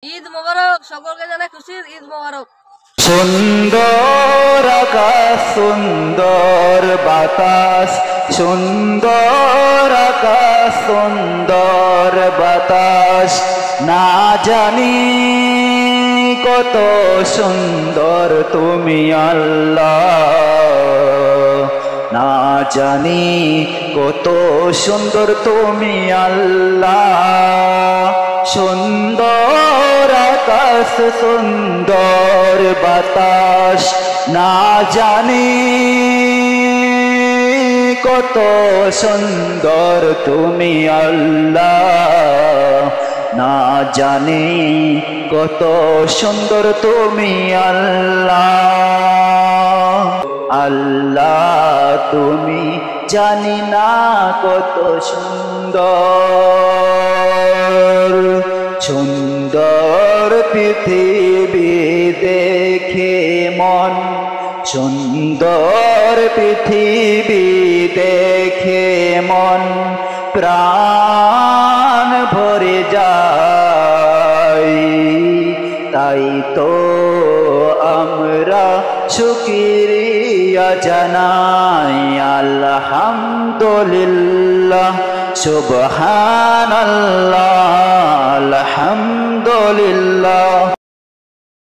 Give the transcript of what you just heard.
ঈদ মোবারক, সকলকে জানাই খুশির ঈদ মোবারক। সুন্দর আকাশ, সুন্দর বাতাস, সুন্দর আকাশ, সুন্দর বাতাস, না জানি কত সুন্দর তুমি আল্লাহ, না জানি কত সুন্দর তুমি আল্লাহ। সুন্দর আকাশ, সুন্দর বাতাস, না জানি কত সুন্দর তুমি আল্লাহ, না জানি কত সুন্দর তুমি আল্লাহ। আল্লাহ তুমি জানি না কত সুন্দর, সুন্দর পৃথিবী দেখে মন, সুন্দর পৃথিবী দেখে মন প্রাণ ভরে যায়, তাই তো আমরা শুকরিয়া জানাই আলহামদুলিল্লাহ, সুবহানাল্লাহ, আলহামদুলিল্লাহ।